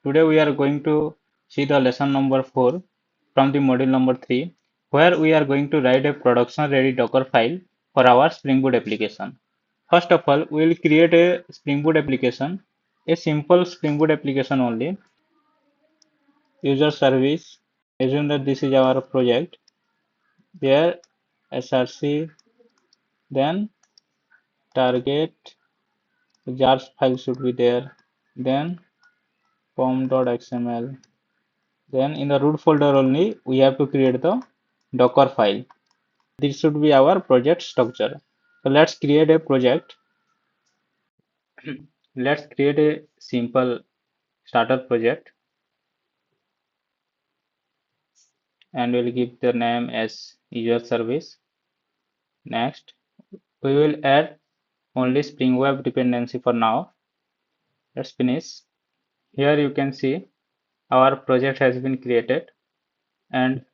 Today we are going to see the lesson number 4 from the module number 3, where we are going to write a production ready Docker file for our Spring Boot application. First of all, we will create a Spring Boot application, a simple Spring Boot application only. User service, assume that this is our project, there src, then target, jar file should be there, then pom.xml. Then in the root folder only, we have to create the Docker file. This should be our project structure. So let's create a project. Let's create a simple starter project and we'll give the name as user service. Next, we will add only Spring Web dependency for now. Let's finish. Here you can see our project has been created and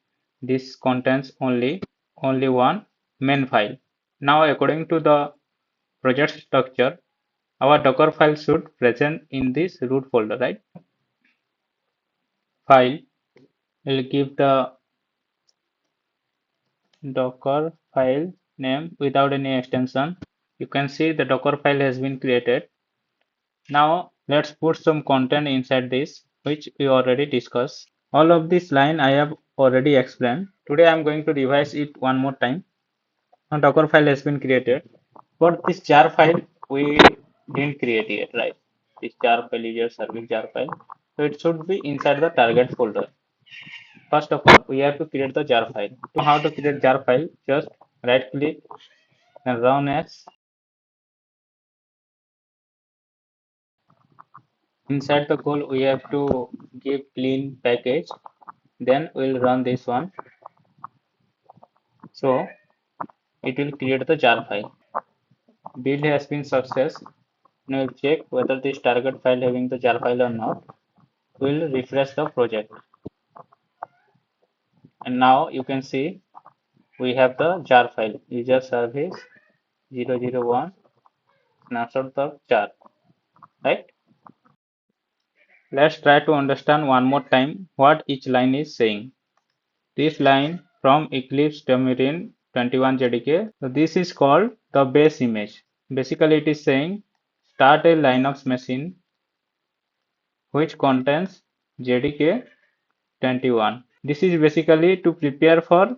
this contains only one main file. Now according to the project structure, our Docker file should present in this root folder, right? File will give the Docker file name without any extension. You can see the Docker file has been created. Now let's put some content inside this, which we already discussed. All of this line I have already explained. Today I am going to revise it one more time. A Docker file has been created, but this jar file we didn't create yet, right? This jar file is your service jar file, so it should be inside the target folder. First of all, we have to create the jar file. To how to create jar file, just right click and run as. Inside the call, we have to give clean package. Then we'll run this one. So it will create the jar file. Build has been success. Now we'll check whether this target file having the jar file or not. We'll refresh the project. And now you can see we have the jar file. User service 001 snapshot of jar. Right? Let's try to understand one more time what each line is saying. This line from Eclipse Tamarind 21 JDK. So this is called the base image. Basically, it is saying start a Linux machine which contains JDK 21. This is basically to prepare for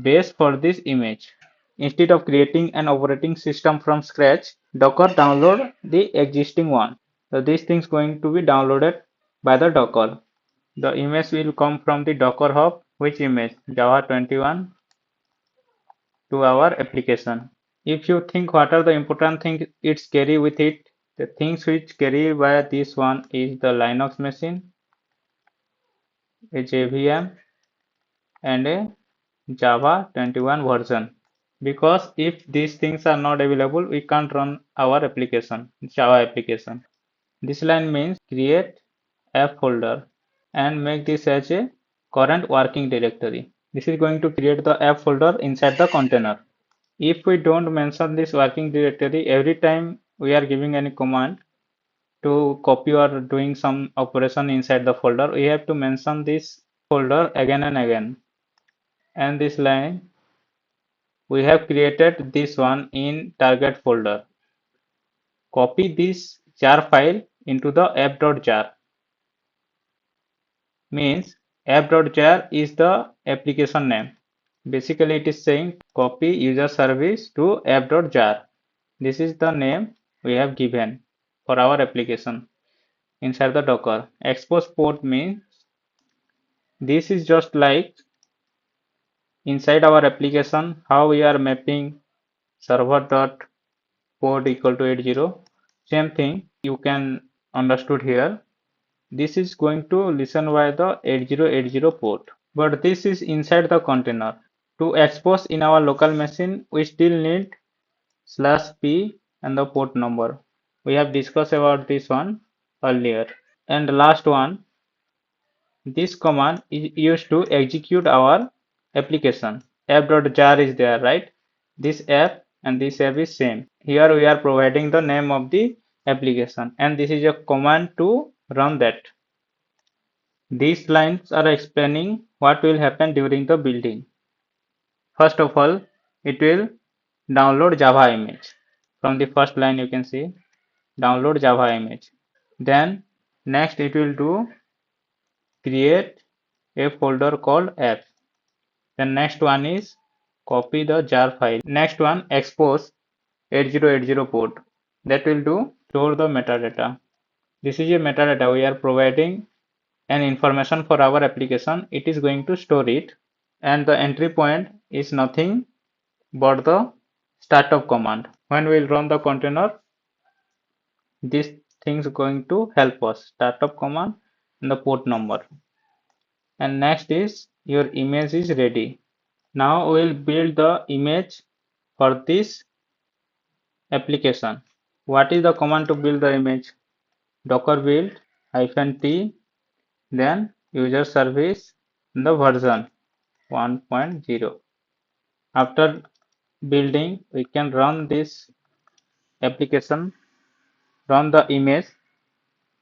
base for this image. Instead of creating an operating system from scratch, Docker download the existing one. So this thing is going to be downloaded by the Docker. The image will come from the Docker hub. Which image? Java 21 to our application. If you think what are the important things it's carry with it, the things which carry by this one is the Linux machine, a JVM, and a Java 21 version. Because if these things are not available, we can't run our application, Java application. This line means create app folder and make this as a current working directory. This is going to create the app folder inside the container. If we don't mention this working directory every time we are giving any command to copy or doing some operation inside the folder, we have to mention this folder again and again. And this line, we have created this one in target folder. Copy this jar file into the app.jar. Means app.jar is the application name. Basically, it is saying copy user service to app.jar. This is the name we have given for our application inside the Docker. Expose port means this is just like inside our application how we are mapping server.port equal to 80. Same thing you can understood here. This is going to listen via the 8080 port. But this is inside the container. To expose in our local machine, we still need /p and the port number. We have discussed about this one earlier. And the last one, this command is used to execute our application. App.jar is there, right? This app and this app is same. Here we are providing the name of the application and this is a command to run that. These lines are explaining what will happen during the building. First of all, it will download Java image. From the first line you can see download Java image. Then next it will do create a folder called apps. Then next one is copy the jar file. Next one expose 8080 port. That will do store the metadata. This is a metadata we are providing an information for our application. It is going to store it, and the entry point is nothing but the startup command. When we will run the container, this thing is going to help us. Startup command and the port number. And next is your image is ready. Now we will build the image for this application. What is the command to build the image? Docker build -t, then user service, the version 1.0. After building, we can run this application, run the image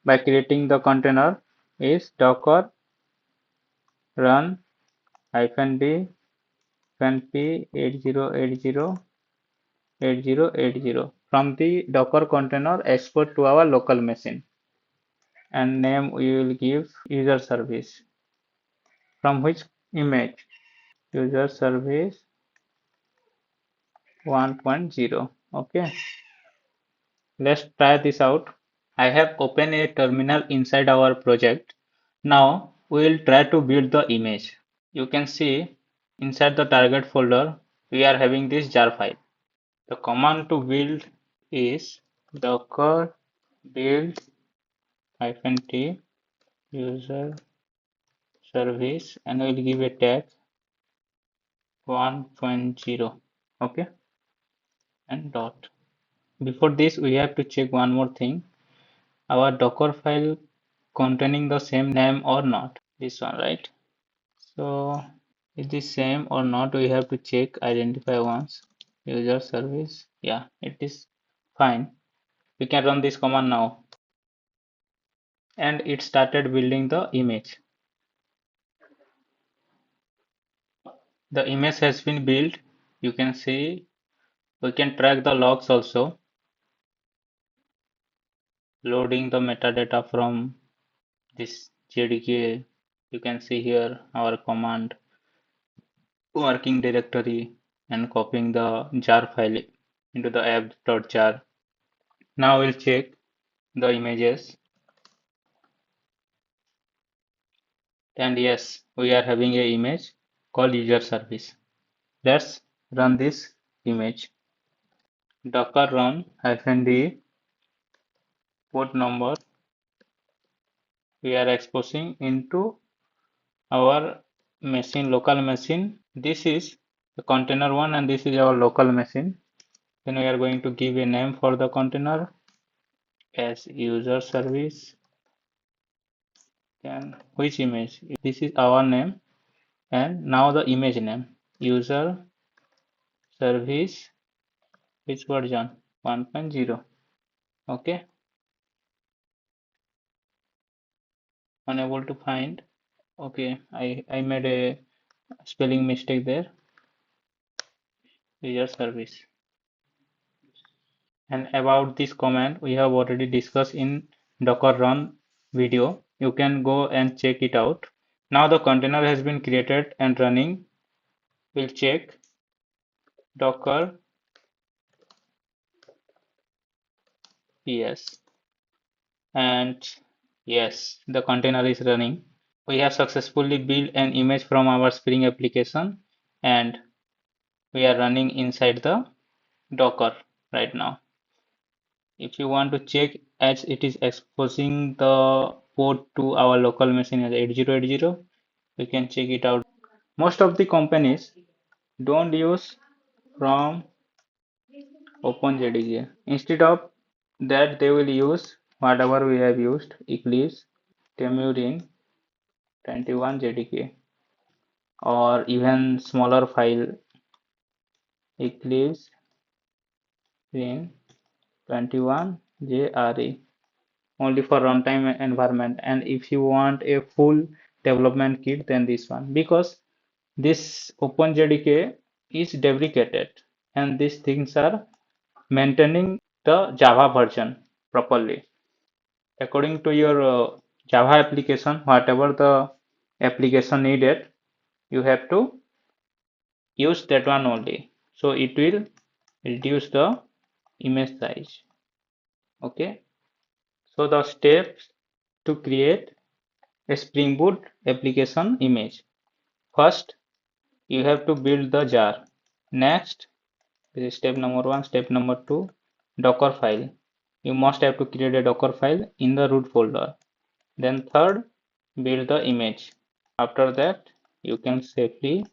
by creating the container is docker run -d p 8080 from the docker container export to our local machine, and name we will give user service. From which image? User service 1.0. Okay, let's try this out. I have opened a terminal inside our project. Now we will try to build the image. You can see inside the target folder we are having this jar file. The command to build is docker build -t user service, and we will give a tag 1.0. Okay, and dot. Before this we have to check one more thing. Our docker file containing the same name or not. This one, right? So is this same or not? We have to check, identify once. User service. Yeah, it is fine. We can run this command now. And it started building the image. The image has been built. You can see we can track the logs also. Loading the metadata from this JDK. You can see here our command working directory and copying the jar file into the app.jar. Now we'll check the images, and yes, we are having a image called user service. Let's run this image. Docker run -d port number we are exposing into our machine, local machine. This is the container one and this is our local machine. Then we are going to give a name for the container as user service. Then which image? This is our name, and now the image name user service, which version? 1.0. Okay, unable to find. Okay, I made a spelling mistake there. User service. And about this command we have already discussed in docker run video. You can go and check it out. Now the container has been created and running. We'll check docker yes, and yes, the container is running. We have successfully built an image from our Spring application, and we are running inside the docker right now. If you want to check, as it is exposing the port to our local machine as 8080, we can check it out. Most of the companies don't use from OpenJDK. Instead of that, they will use whatever we have used, Eclipse, Temurin, 21 JDK, or even smaller file, Eclipse in 21 JRE. only for runtime environment, and if you want a full development kit, then this one, because this OpenJDK is deprecated and these things are maintaining the Java version properly according to your Java application. Whatever the application needed, you have to use that one only, so it will reduce the image size. Okay, so the steps to create a Spring Boot application image: first you have to build the jar. Next, this is step number one. Step number two, Docker file. You must have to create a Docker file in the root folder. Then third, build the image. After that, you can safely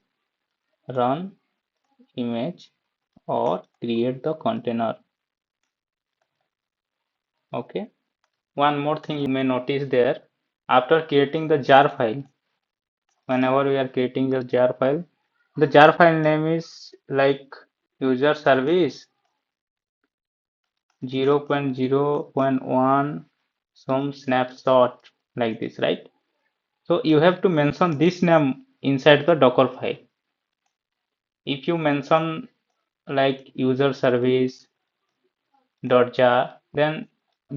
run image or create the container. Okay. One more thing you may notice there, after creating the jar file, whenever we are creating the jar file name is like user service 0.0.1 some snapshot like this, right? So you have to mention this name inside the Docker file. If you mention like user service dot jar, then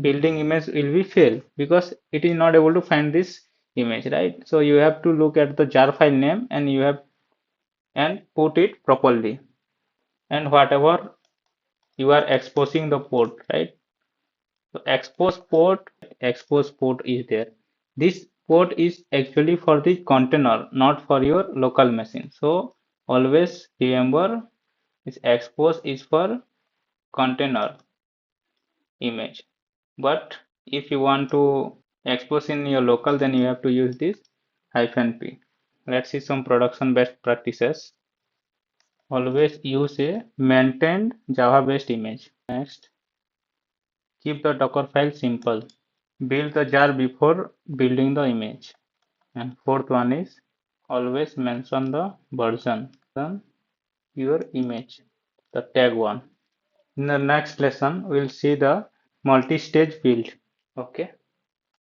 building image will be fail because it is not able to find this image, right? So you have to look at the jar file name and you have and put it properly, and whatever you are exposing the port, right? So expose port is there. This port is actually for the container, not for your local machine. So always remember this expose is for container image. But if you want to expose in your local, then you have to use this -p. Let's see some production best practices. Always use a maintained Java based image. Next, keep the Docker file simple. Build the jar before building the image. And fourth one is always mention the version your image, the tag one. In the next lesson, we'll see the multi-stage build. Okay.